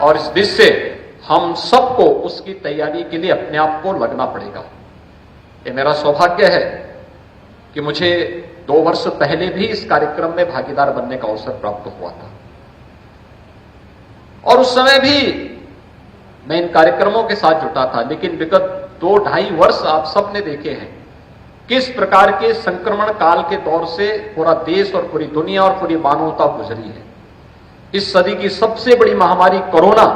और इस देश से हम सबको उसकी तैयारी के लिए अपने आप को लगना पड़ेगा। ये मेरा सौभाग्य है कि मुझे 2 वर्ष पहले भी इस कार्यक्रम में भागीदार बनने का अवसर प्राप्त हुआ था और उस समय भी मैं इन कार्यक्रमों के साथ जुटा था। लेकिन विगत 2-2.5 वर्ष आप सबने देखे हैं किस प्रकार के संक्रमण काल के दौर से पूरा देश और पूरी दुनिया और पूरी मानवता गुजरी है। इस सदी की सबसे बड़ी महामारी कोरोना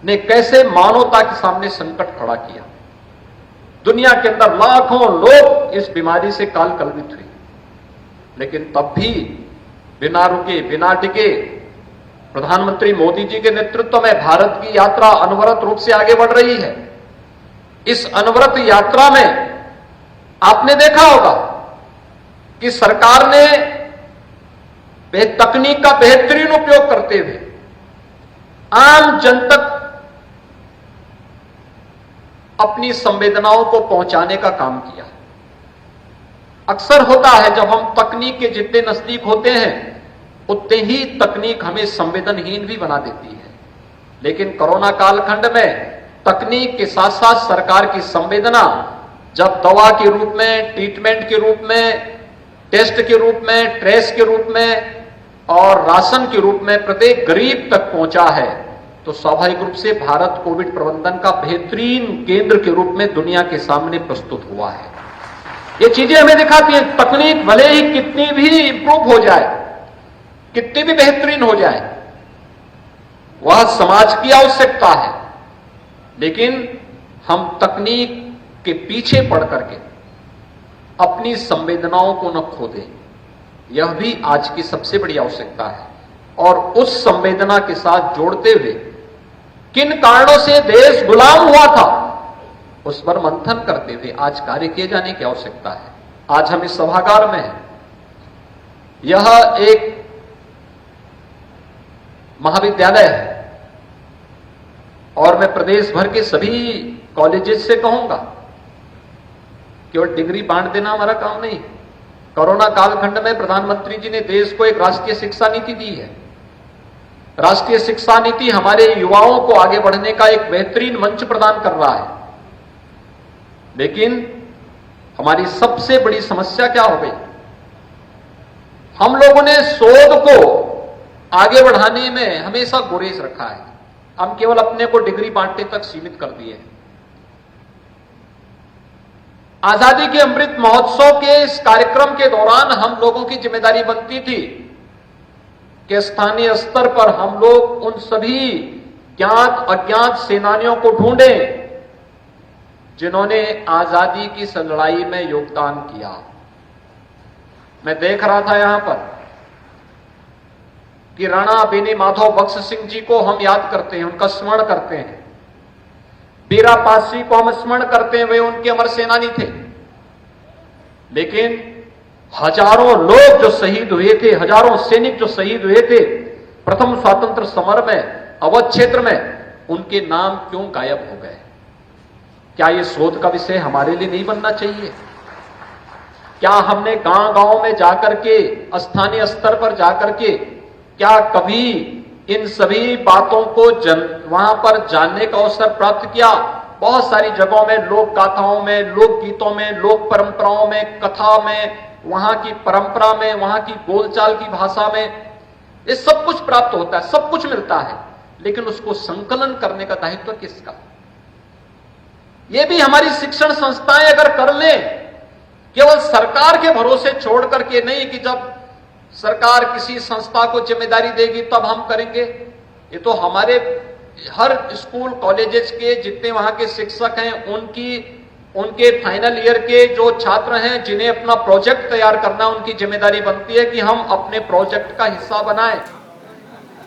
ने कैसे मानवता के सामने संकट खड़ा किया। दुनिया के अंदर लाखों लोग इस बीमारी से काल कलवित हुए, लेकिन तब भी बिना रुके बिना टिके प्रधानमंत्री मोदी जी के नेतृत्व में भारत की यात्रा अनवरत रूप से आगे बढ़ रही है। इस अनवरत यात्रा में आपने देखा होगा कि सरकार ने तकनीक का बेहतरीन उपयोग करते हुए आम जन तक अपनी संवेदनाओं को पहुंचाने का काम किया। अक्सर होता है जब हम तकनीक के जितने नजदीक होते हैं उतने ही तकनीक हमें संवेदनहीन भी बना देती है। लेकिन कोरोना कालखंड में तकनीक के साथ साथ सरकार की संवेदना जब दवा के रूप में, ट्रीटमेंट के रूप में, टेस्ट के रूप में, ट्रेस के रूप में और राशन के रूप में प्रत्येक गरीब तक पहुंचा है, तो स्वाभाविक रूप से भारत कोविड प्रबंधन का बेहतरीन केंद्र के रूप में दुनिया के सामने प्रस्तुत हुआ है। ये चीजें हमें दिखाती हैं तकनीक भले ही कितनी भी इंप्रूव हो जाए, कितनी भी बेहतरीन हो जाए, वह समाज की आवश्यकता है। लेकिन हम तकनीक के पीछे पड़ करके अपनी संवेदनाओं को न खो दें, यह भी आज की सबसे बड़ी आवश्यकता है। और उस संवेदना के साथ जोड़ते हुए किन कारणों से देश गुलाम हुआ था उस पर मंथन करते हुए आज कार्य किए जाने की आवश्यकता है। आज हम इस सभागार में हैं। यह एक महाविद्यालय है और मैं प्रदेश भर के सभी कॉलेजेस से कहूंगा केवल डिग्री बांट देना हमारा काम नहीं। कोरोना कालखंड में प्रधानमंत्री जी ने देश को एक राष्ट्रीय शिक्षा नीति दी है। राष्ट्रीय शिक्षा नीति हमारे युवाओं को आगे बढ़ने का एक बेहतरीन मंच प्रदान कर रहा है। लेकिन हमारी सबसे बड़ी समस्या क्या हो गई? हम लोगों ने शोध को आगे बढ़ाने में हमेशा गुरेज रखा है। हम केवल अपने को डिग्री बांटने तक सीमित कर दिए हैं। आजादी के अमृत महोत्सव के इस कार्यक्रम के दौरान हम लोगों की जिम्मेदारी बनती थी कि स्थानीय स्तर पर हम लोग उन सभी ज्ञात अज्ञात सेनानियों को ढूंढें जिन्होंने आजादी की इस लड़ाई में योगदान किया। मैं देख रहा था यहां पर कि राणा बेनी माधव बख्श सिंह जी को हम याद करते हैं, उनका स्मरण करते हैं। बीरा पासी को हम स्मरण करते हैं, वे उनके अमर सेनानी थे। लेकिन हजारों लोग जो शहीद हुए थे, हजारों सैनिक जो शहीद हुए थे प्रथम स्वतंत्र समर में अवध क्षेत्र में, उनके नाम क्यों गायब हो गए? क्या यह शोध का विषय हमारे लिए नहीं बनना चाहिए? क्या हमने गांव-गांव में जाकर के, स्थानीय स्तर पर जाकर के क्या कभी इन सभी बातों को वहां पर जानने का अवसर प्राप्त किया? बहुत सारी जगहों में, लोक गाथाओं में, लोकगीतों में, लोक परंपराओं में, कथा में, वहां की परंपरा में, वहां की बोलचाल की भाषा में ये सब कुछ प्राप्त होता है, सब कुछ मिलता है। लेकिन उसको संकलन करने का दायित्व किसका? ये भी हमारी शिक्षण संस्थाएं अगर कर लें, केवल सरकार के भरोसे छोड़ करके नहीं कि जब सरकार किसी संस्था को जिम्मेदारी देगी तब हम करेंगे। ये तो हमारे हर स्कूल कॉलेजेस के जितने वहां के शिक्षक हैं उनके फाइनल ईयर के जो छात्र हैं जिन्हें अपना प्रोजेक्ट तैयार करना, उनकी जिम्मेदारी बनती है कि हम अपने प्रोजेक्ट का हिस्सा बनाएं।